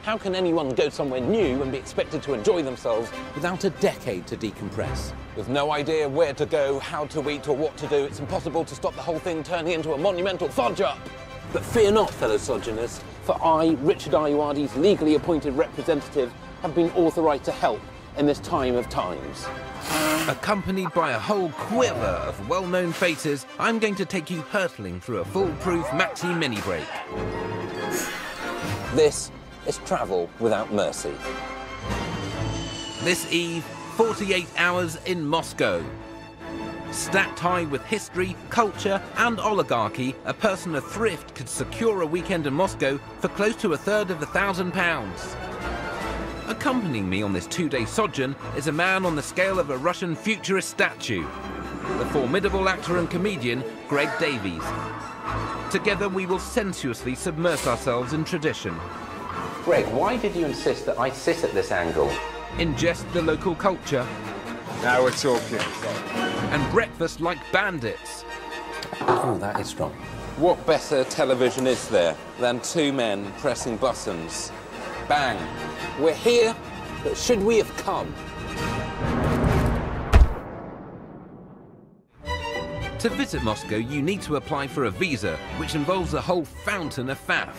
How can anyone go somewhere new and be expected to enjoy themselves without a decade to decompress? With no idea where to go, how to eat or what to do, it's impossible to stop the whole thing turning into a monumental fudge-up. But fear not, fellow sojourners, for I, Richard Ayoade's legally appointed representative, have been authorised to help in this time of times. Accompanied by a whole quiver of well-known faces, I'm going to take you hurtling through a foolproof maxi mini-break. This is travel without mercy. This eve, 48 hours in Moscow. Stacked high with history, culture and oligarchy, a person of thrift could secure a weekend in Moscow for close to £1,200,000. Accompanying me on this two-day sojourn is a man on the scale of a Russian futurist statue, the formidable actor and comedian Greg Davies. Together we will sensuously submerge ourselves in tradition. Greg, why did you insist that I sit at this angle? Ingest the local culture. Now we're talking. And breakfast like bandits. Oh, that is strong. What better television is there than two men pressing buttons? Bang. We're here, but should we have come? To visit Moscow, you need to apply for a visa, which involves a whole fountain of faff.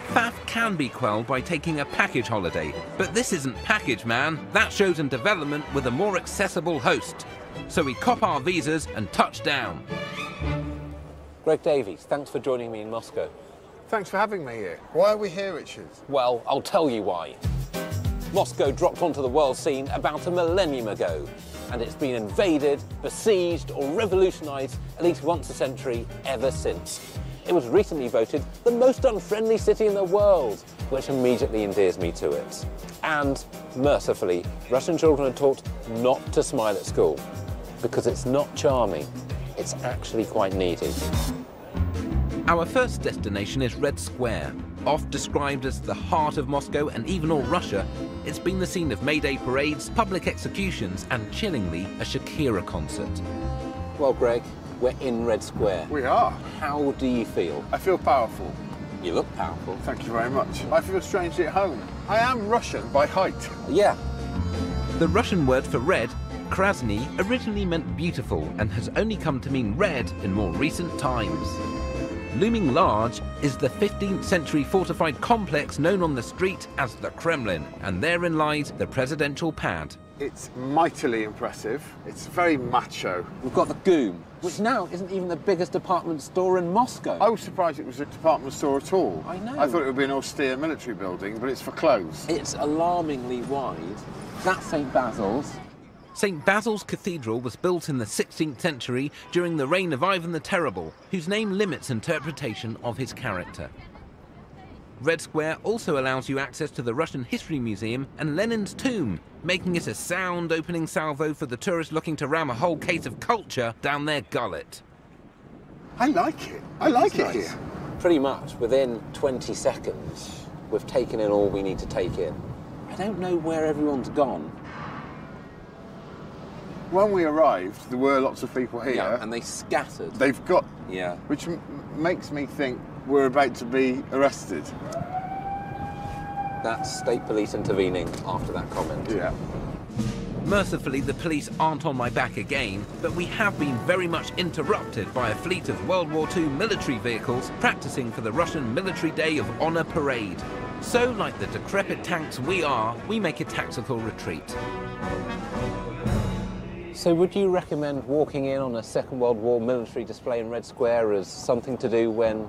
Faff can be quelled by taking a package holiday, but this isn't Package Man. That shows in development with a more accessible host. So we cop our visas and touch down. Greg Davies, thanks for joining me in Moscow. Thanks for having me here. Why are we here, Richard? Well, I'll tell you why. Moscow dropped onto the world scene about a millennium ago, and it's been invaded, besieged or revolutionised at least once a century ever since. It was recently voted the most unfriendly city in the world, which immediately endears me to it. And, mercifully, Russian children are taught not to smile at school, because it's not charming, it's actually quite needy. Our first destination is Red Square. Oft described as the heart of Moscow and even all Russia, it's been the scene of May Day parades, public executions and, chillingly, a Shakira concert. Well, Greg, we're in Red Square. We are. How do you feel? I feel powerful. You look powerful. Thank you very much. I feel strangely at home. I am Russian by height. Yeah. The Russian word for red, krasny, originally meant beautiful and has only come to mean red in more recent times. Looming large is the 15th century fortified complex known on the street as the Kremlin, and therein lies the presidential pad. It's mightily impressive. It's very macho. We've got the Goom, which now isn't even the biggest department store in Moscow. I was surprised it was a department store at all. I know. I thought it would be an austere military building, but it's for clothes. It's alarmingly wide. That's St. Basil's. St. Basil's Cathedral was built in the 16th century during the reign of Ivan the Terrible, whose name limits interpretation of his character. Red Square also allows you access to the Russian History Museum and Lenin's tomb, making it a sound opening salvo for the tourists looking to ram a whole case of culture down their gullet. I like it. I like it here. Pretty much within 20 seconds, we've taken in all we need to take in. I don't know where everyone's gone. When we arrived, there were lots of people here. Yeah, and they scattered. They've got... Yeah. Which makes me think we're about to be arrested. That's state police intervening after that comment. Yeah. Mercifully, the police aren't on my back again, but we have been very much interrupted by a fleet of World War II military vehicles practicing for the Russian Military Day of Honor parade. So, like the decrepit tanks we are, we make a tactical retreat. So would you recommend walking in on a Second World War military display in Red Square as something to do when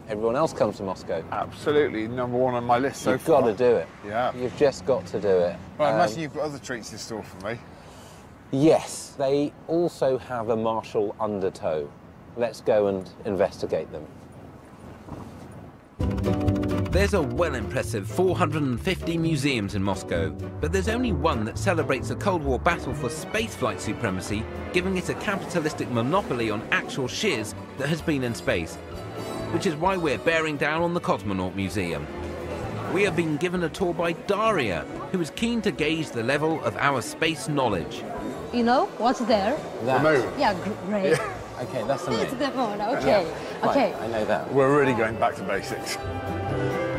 everyone else comes to Moscow? Absolutely. Number one on my list so You've far. got to do it. Yeah. You've just got to do it. Well, I imagine you've got other treats in store for me. Yes, they also have a martial undertow. Let's go and investigate them. There's a well-impressive 450 museums in Moscow, but there's only one that celebrates the Cold War battle for spaceflight supremacy, giving it a capitalistic monopoly on actual shiz that has been in space, which is why we're bearing down on the Cosmonaut Museum. We are being given a tour by Daria, who is keen to gauge the level of our space knowledge. You know what's there? That. The moon. Yeah, great. Yeah. Okay, that's the It's moon. the moon. Okay. Right, Okay. I know that. We're really going back to basics.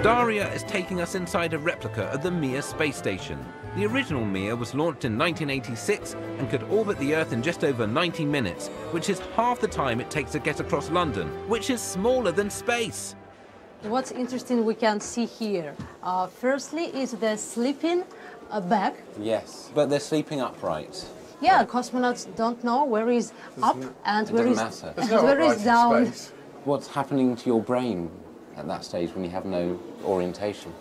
Daria is taking us inside a replica of the Mir space station. The original Mir was launched in 1986 and could orbit the Earth in just over 90 minutes, which is half the time it takes to get across London, which is smaller than space. What's interesting we can see here, firstly, is the sleeping bag. Yes, but they're sleeping upright. Yeah, cosmonauts don't know where is up and where is, matter. and where is down. What's happening to your brain at that stage when you have no orientation?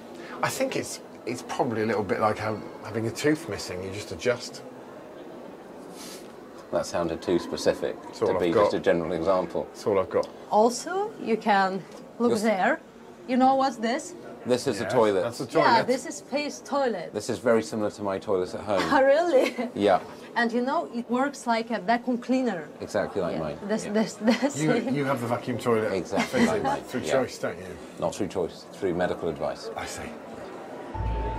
I think it's probably a little bit like having a tooth missing. You just adjust. That sounded too specific all to be I've got. just a general example. That's all I've got. Also, you can look there. You know what's this? This is Yes, a toilet. That's a toilet. Yeah, this is space toilet. This is very similar to my toilet at home. Oh, really? Yeah, And you know, it works like a vacuum cleaner. exactly like Yeah, mine. this. You have the vacuum toilet Exactly like mine. through Yeah. choice, don't you? Not through choice, through medical advice. I see.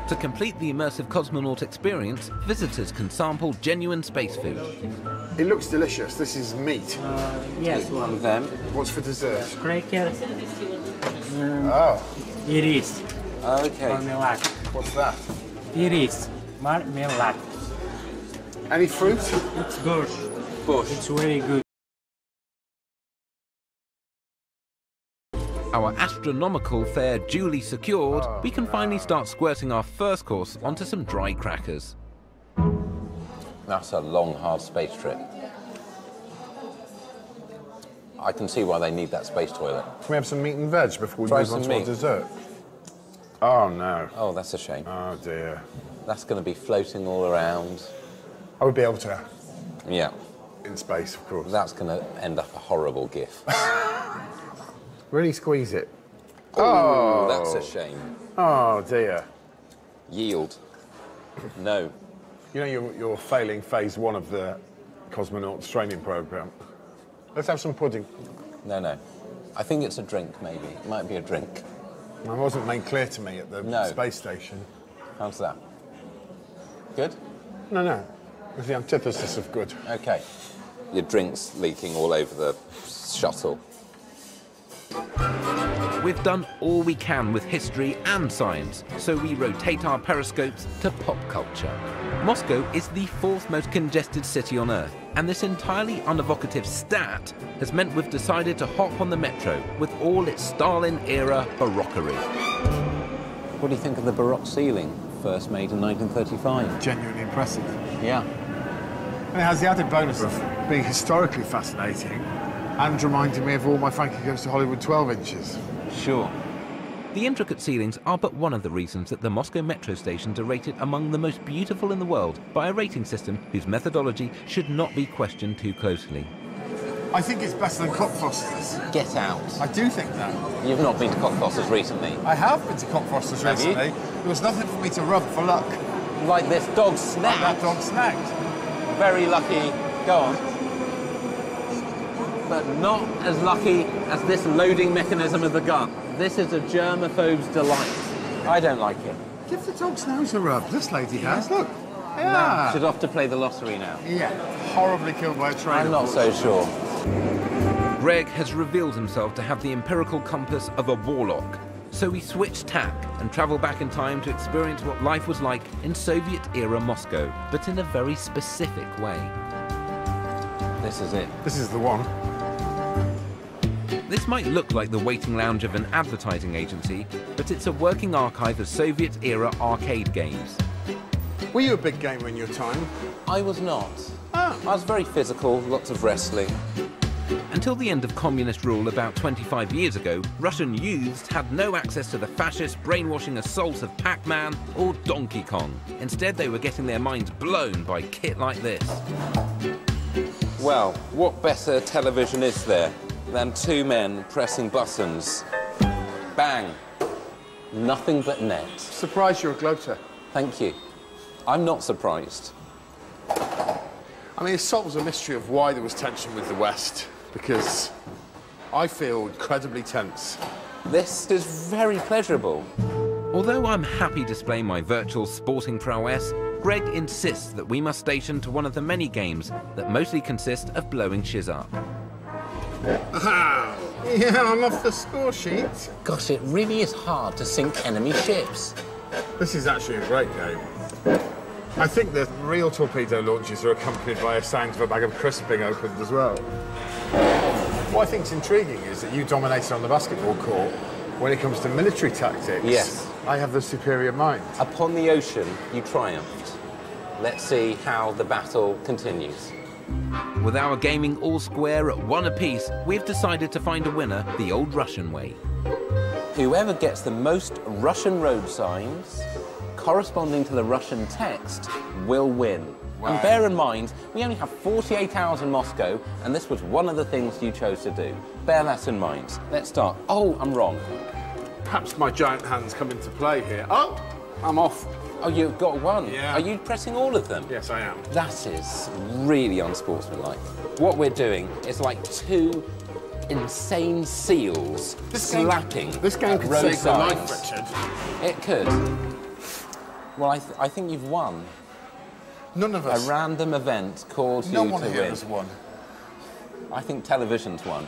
To complete the immersive cosmonaut experience, visitors can sample genuine space food. It looks delicious. This is meat. Yes, One of them. What's for dessert? cracker, Oh, iris, Okay. marmelade. what's that? Iris, marmelade. Any fruit? It's good. Bush. It's very good. Our astronomical fare duly secured, we can finally start squirting our first course onto some dry crackers. That's a long, hard space trip. I can see why they need that space toilet. Can we have some meat and veg before we Try move on some to our meat. dessert? Oh, no. Oh, that's a shame. Oh, dear. That's going to be floating all around. I would be able to, Yeah, in space, of course. that's going to end up a horrible gif. Really squeeze it. Oh, that's a shame. Oh, dear. Yield. No. You know you're failing phase 1 of the cosmonauts training program. Let's have some pudding. No, no. I think it's a drink, maybe. It might be a drink. It wasn't made clear to me at the No. space station. How's that? Good? No, no. It's the antithesis of good. Okay. Your drink's leaking all over the shuttle. We've done all we can with history and science, so we rotate our periscopes to pop culture. Moscow is the 4th most congested city on Earth, and this entirely unevocative stat has meant we've decided to hop on the metro with all its Stalin-era barockery. What do you think of the Baroque ceiling, first made in 1935? Genuinely impressive. Yeah. And it has the added bonus of being historically fascinating and reminding me of all my Frankie Goes to Hollywood 12 inches. Sure. The intricate ceilings are but one of the reasons that the Moscow metro stations are rated among the most beautiful in the world by a rating system whose methodology should not be questioned too closely. I think it's better than Cockfosters. Get out. I do think that. You've not been to Cockfosters recently. I have been to Cockfosters Have you? recently. There was nothing for me to rub for luck. Like this dog Like snapped. that dog snagged. Very lucky. Go on. But not as lucky as this loading mechanism of the gun. This is a germaphobe's delight. I don't like it. Give the dog's nose a rub. This lady has. Look. Now, Yeah. she's off to play the lottery now. Yeah. Horribly killed by a train. I'm not so sure. Greg has revealed himself to have the empirical compass of a warlock, so we switch tack and travel back in time to experience what life was like in Soviet-era Moscow, but in a very specific way. This is it. This is the one. This might look like the waiting lounge of an advertising agency, but it's a working archive of Soviet-era arcade games. Were you a big gamer in your time? I was not. Ah. I was very physical, lots of wrestling. Until the end of communist rule about 25 years ago, Russian youths had no access to the fascist brainwashing assault of Pac-Man or Donkey Kong. Instead, they were getting their minds blown by kit like this. Well, what better television is there than two men pressing buttons? Bang. Nothing but net. Surprised you're a gloater. Thank you. I'm not surprised. I mean, it solves a mystery of why there was tension with the West, because I feel incredibly tense. This is very pleasurable. Although I'm happy displaying my virtual sporting prowess, Greg insists that we must station to one of the many games that mostly consist of blowing shiz up. Aha! Yeah, I'm off the score sheet. Gosh, it really is hard to sink enemy ships. This is actually a great game. I think the real torpedo launches are accompanied by a sound of a bag of crisps being opened as well. What I think's intriguing is that you dominated on the basketball court. When it comes to military tactics, Yes. I have the superior mind. Upon the ocean, you triumphed. Let's see how the battle continues. With our gaming all square at 1 apiece, we've decided to find a winner the old Russian way. Whoever gets the most Russian road signs corresponding to the Russian text will win. Wow. And bear in mind, we only have 48 hours in Moscow, and this was one of the things you chose to do. Bear that in mind. Let's start. Oh, I'm wrong. Perhaps my giant hands come into play here. Oh, I'm off. Oh, you've got one. Yeah. Are you pressing all of them? Yes, I am. That is really unsportsmanlike. What we're doing is like two insane seals slapping This game at could road save your life, signs. Richard. It could. Well, I think you've won. None of A us. random event caused No you one to here win. has won. I think television's won.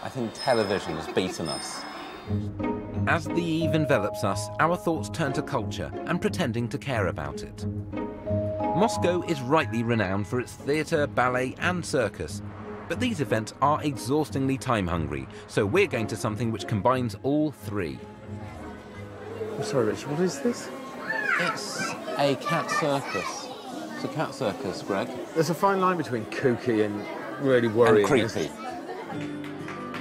I think television has beaten us. As the eve envelops us, our thoughts turn to culture and pretending to care about it. Moscow is rightly renowned for its theatre, ballet and circus. But these events are exhaustingly time-hungry, so we're going to something which combines all three. I'm sorry, Richard, what is this? It's a cat circus. It's a cat circus, Greg. There's a fine line between kooky and really worrying. And creepy.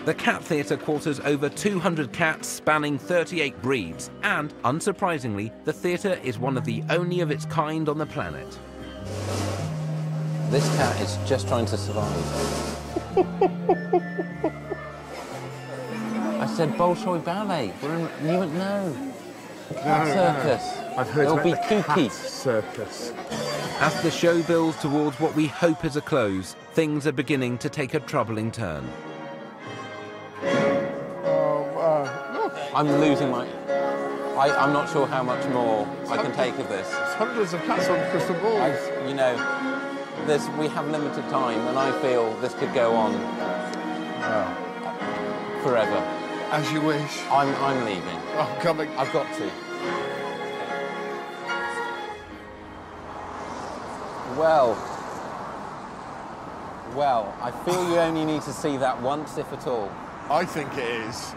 The Cat Theatre quarters over 200 cats spanning 38 breeds, and, unsurprisingly, the theatre is one of the only of its kind on the planet. This cat is just trying to survive. I said Bolshoi Ballet. We're in, you wouldn't know. Cat circus. I've heard It'll about be the kooky. cat circus. As the show builds towards what we hope is a close, things are beginning to take a troubling turn. I'm losing my... I'm not sure how much more I can take of this. There's hundreds of cats on the crystal ball. You know, we have limited time, and I feel this could go on forever. As you wish. I'm leaving. I'm coming. I've got to. Well, I feel you only need to see that once, if at all. I think it is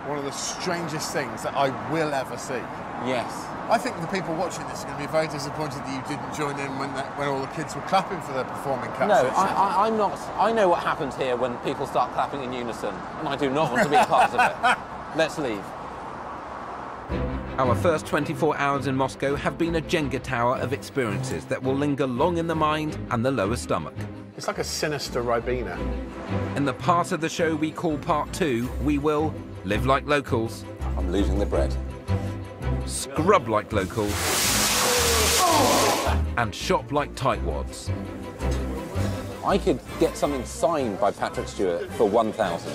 one of the strangest things that I will ever see. Yes. I think the people watching this are going to be very disappointed that you didn't join in when all the kids were clapping for their performing cats. No, I'm not. I know what happens here when people start clapping in unison, and I do not want to be a part of it. Let's leave. Our first 24 hours in Moscow have been a Jenga tower of experiences that will linger long in the mind and the lower stomach. It's like a sinister Ribena. In the part of the show we call Part 2, we will live like locals, I'm losing the bread. scrub like locals, and shop like tightwads. I could get something signed by Patrick Stewart for 1,000.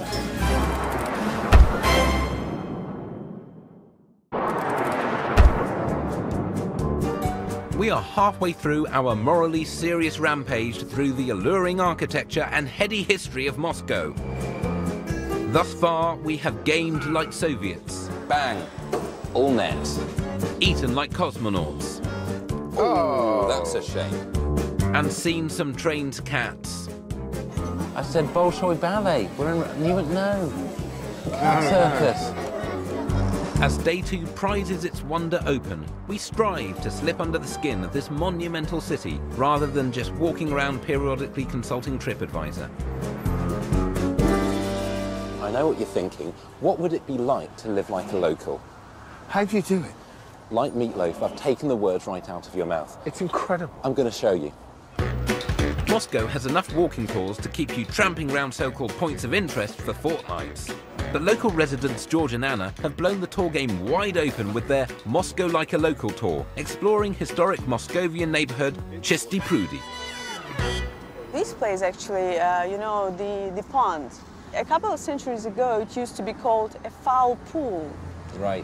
We are halfway through our morally serious rampage through the alluring architecture and heady history of Moscow. Thus far, we have gamed like Soviets, Bang. All net. eaten like cosmonauts, Oh, that's a shame. and seen some trained cats. I said Bolshoi Ballet. You wouldn't know. Cat circus. As Day 2 prizes its wonder open, we strive to slip under the skin of this monumental city rather than just walking around periodically consulting TripAdvisor. I know what you're thinking. What would it be like to live like a local? How do you do it? Like Meatloaf, I've taken the words right out of your mouth. It's incredible. I'm going to show you. Moscow has enough walking tours to keep you tramping round so-called points of interest for fortnights. But local residents George and Anna have blown the tour game wide open with their Moscow Like a Local tour, exploring historic Moscovian neighborhood Chisty Prudy. This place actually, the pond. A couple of centuries ago, it used to be called a foul pool. Right.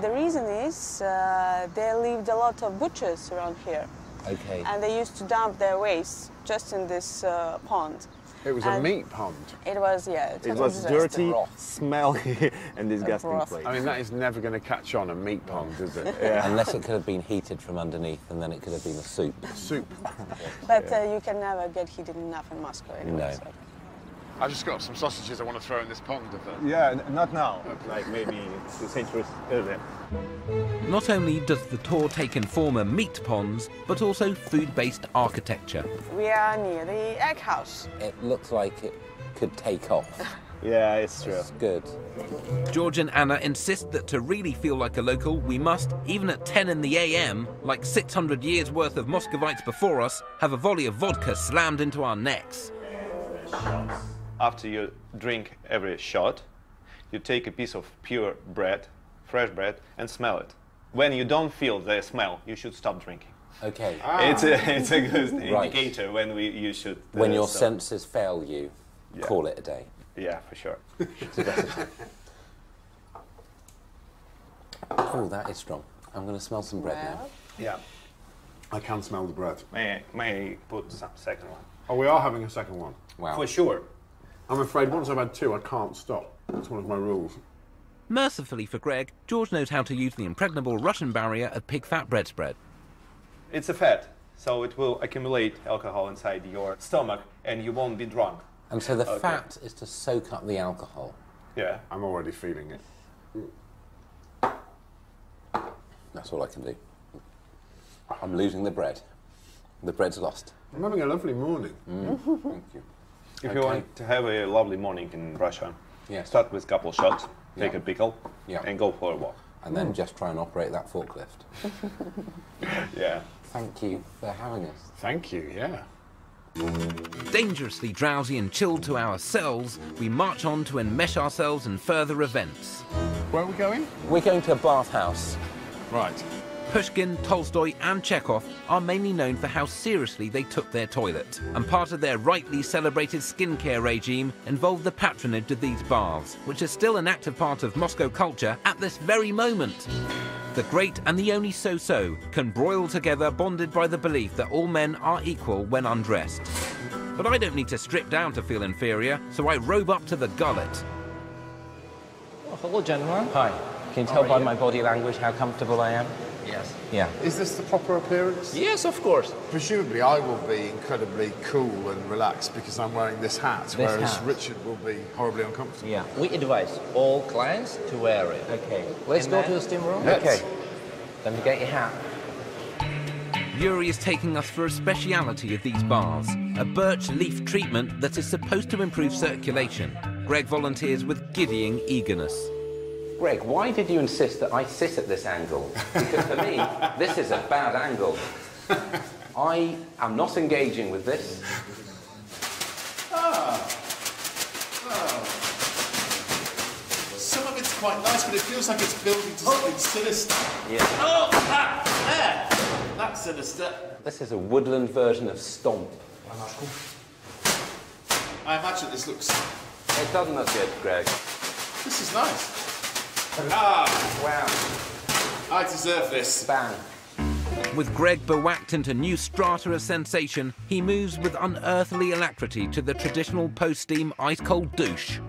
The reason is there lived a lot of butchers around here. Okay. And they used to dump their waste just in this pond. It was a meat pond. It was, yeah. It was disaster. dirty, smelly, and disgusting broth. place. I mean, that is never going to catch on, a meat pond, is it? Unless it could have been heated from underneath, and then it could have been a soup. Soup. But you can never get heated enough in Moscow anyway. No. So. I just got some sausages I want to throw in this pond. Yeah, not now. Like maybe 2 centuries earlier. Not only does the tour take in former meat ponds, but also food-based architecture. We are near the egg house. It looks like it could take off. Yeah, it's true. It's good. George and Anna insist that to really feel like a local, we must, even at 10 in the AM, like 600 years worth of Muscovites before us, have a volley of vodka slammed into our necks. After you drink every shot, you take a piece of pure bread, fresh bread, and smell it. When you don't feel the smell, you should stop drinking. Okay. It's a good Right. indicator when you should. When your stop. senses fail you, Yeah. call it a day. Yeah, for sure. Oh, that is strong. I'm going to smell some bread now. Yeah. I can smell the bread. May I put some second one? Oh, we are having a second one. Wow. For sure. I'm afraid once I've had 2, I can't stop. It's one of my rules. Mercifully for Greg, George knows how to use the impregnable Russian barrier of pig fat bread spread. It's a fat, so it will accumulate alcohol inside your stomach, and you won't be drunk. And so the Okay. fat is to soak up the alcohol. Yeah. I'm already feeling it. That's all I can do. I'm losing the bread. The bread's lost. I'm having a lovely morning. Thank you. If you want to have a lovely morning in Russia, Yes. start with a couple shots, take Yeah. a pickle, Yeah. and go for a walk. And then just try and operate that forklift. Yeah. Thank you for having us. Thank you, yeah. Dangerously drowsy and chilled to ourselves, we march on to enmesh ourselves in further events. Where are we going? We're going to a bathhouse. Right. Pushkin, Tolstoy and Chekhov are mainly known for how seriously they took their toilet, and part of their rightly celebrated skincare regime involved the patronage of these baths, which is still an active part of Moscow culture at this very moment. The great and the only so-so can broil together, bonded by the belief that all men are equal when undressed. But I don't need to strip down to feel inferior, so I robe up to the gullet. Hello, gentlemen. Hi. Can you tell by my body language how comfortable I am? Yes. Yeah. Is this the proper appearance? Yes, of course. Presumably I will be incredibly cool and relaxed because I'm wearing this hat, whereas hat. Richard will be horribly uncomfortable. Yeah. We advise all clients to wear it. Okay. Let's In go there? to the steam room. Okay. Don't forget your hat. Yuri is taking us for a speciality of these baths, a birch leaf treatment that is supposed to improve circulation. Greg volunteers with giddying eagerness. Greg, why did you insist that I sit at this angle? Because for me, this is a bad angle. I am not engaging with this. Some of it's quite nice, but it feels like it's building to something sinister. Yeah. Oh, there! That's sinister. This is a woodland version of Stomp. I imagine this looks... It doesn't look good, Greg. This is nice. Ah, Wow. I deserve this. Bang. With Greg bewacked into new strata of sensation, he moves with unearthly alacrity to the traditional post-steam ice-cold douche.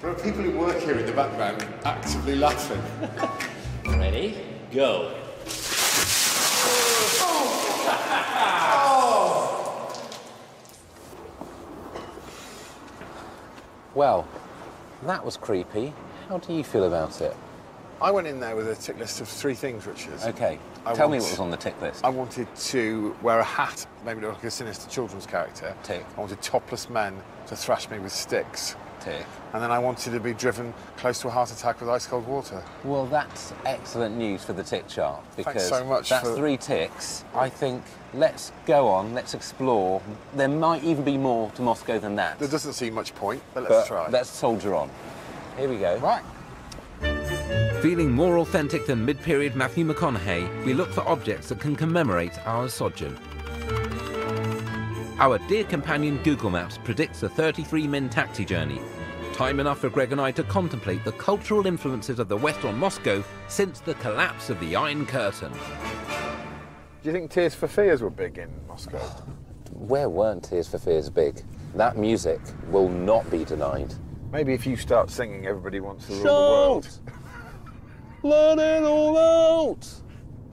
There are people who work here in the background actively laughing. Ready? Go. Well, that was creepy. How do you feel about it? I went in there with a tick list of 3 things, Richard. Okay. I Tell me want- what was on the tick list. I wanted to wear a hat, maybe look like a sinister children's character. Tick. I wanted topless men to thrash me with sticks. Tick. And then I wanted to be driven close to a heart attack with ice cold water. Well, that's excellent news for the tick chart because so much that's for- 3 ticks. I think let's go on, let's explore. There might even be more to Moscow than that. There doesn't seem much point, but but let's try. let's soldier on. Here we go. Right. Feeling more authentic than mid-period Matthew McConaughey, we look for objects that can commemorate our sojourn. Our dear companion Google Maps predicts a 33-min taxi journey. Time enough for Greg and I to contemplate the cultural influences of the West on Moscow since the collapse of the Iron Curtain. Do you think Tears for Fears were big in Moscow? Where weren't Tears for Fears big? That music will not be denied. Maybe if you start singing, everybody wants to rule the world. Let it all out!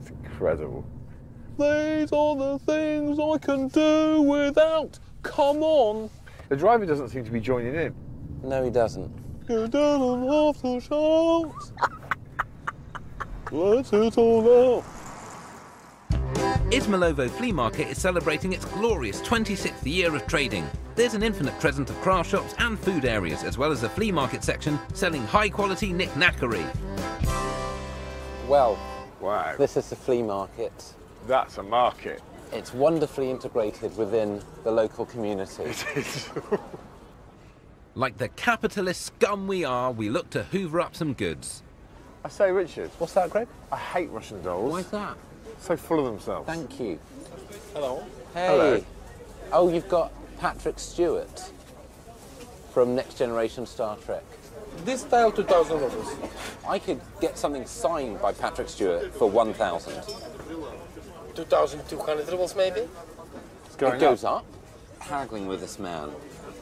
It's incredible. These are the things I can do without. Come on! The driver doesn't seem to be joining in. No, he doesn't. You don't have to shout. Let it all out. Izmailovo Flea Market is celebrating its glorious 26th year of trading. There's an infinite presence of craft shops and food areas, as well as a flea market section selling high-quality knick-knackery. Well, Wow. this is the flea market. That's a market. It's wonderfully integrated within the local community. It is. Like the capitalist scum we are, we look to hoover up some goods. I say, Richard, What's that, Greg? I hate Russian dolls. Why's that? So full of themselves. Thank you. Hello. Hey. Hello. Oh, you've got Patrick Stewart from Next Generation Star Trek. This style 2,000 rubles. I could get something signed by Patrick Stewart for 1,000. 2,200 rubles maybe? It's going It goes up. Haggling with this man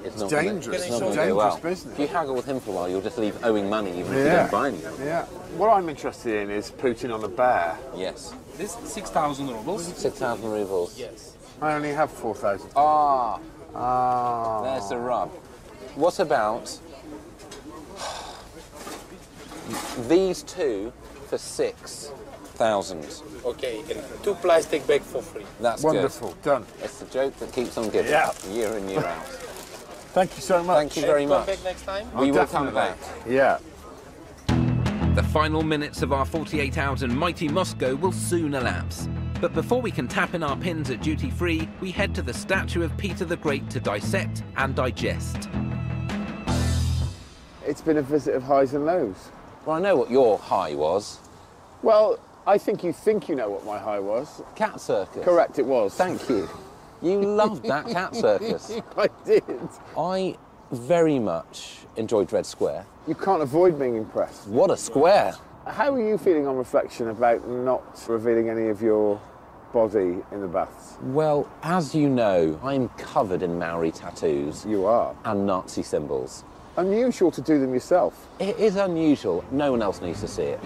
is not dangerous. Gonna, it's not It's gonna go dangerous well. business. If you haggle with him for a while, you'll just leave owing money even if you Yeah. don't buy anything. Yeah. What I'm interested in is Putin on a bear. Yes. This 6,000 rubles. 6,000 rubles. Yes. I only have 4,000. Ah, Ah. there's the rub. What about these two for 6,000? Okay, and 2 plastic bags for free. That's Wonderful. good. Done. It's the joke that keeps on giving. Yeah. Year in, year out. Thank you so much. Thank you very Come much. back next time. We will come Definitely. back. Yeah. The final minutes of our 48 hours in mighty Moscow will soon elapse. But before we can tap in our pins at duty free, we head to the statue of Peter the Great to dissect and digest. It's been a visit of highs and lows. Well, I know what your high was. Well, I think you know what my high was. Cat circus. Correct, it was. Thank you. You loved that cat circus. I did. I very much enjoyed Red Square. You can't avoid being impressed. What a square. How are you feeling on reflection about not revealing any of your body in the baths? Well, as you know, I'm covered in Maori tattoos. You are. And Nazi symbols. Unusual to do them yourself. It is unusual. No one else needs to see it.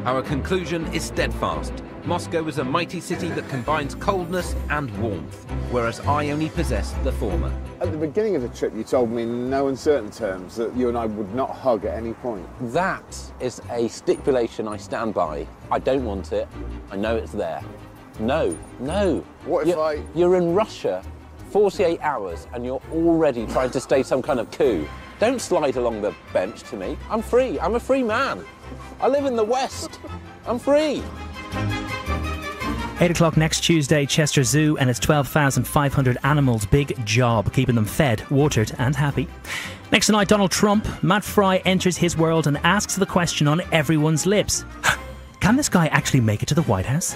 Our conclusion is steadfast. Moscow is a mighty city that combines coldness and warmth, whereas I only possess the former. At the beginning of the trip, you told me in no uncertain terms that you and I would not hug at any point. That is a stipulation I stand by. I don't want it. I know it's there. No. What if You're in Russia 48 hours and you're already trying to stage some kind of coup. Don't slide along the bench to me. I'm free. I'm a free man. I live in the West. I'm free. 8 o'clock next Tuesday, Chester Zoo and its 12,500 animals. Big job keeping them fed, watered and happy. Next tonight, Donald Trump. Matt Fry enters his world and asks the question on everyone's lips. Can this guy actually make it to the White House?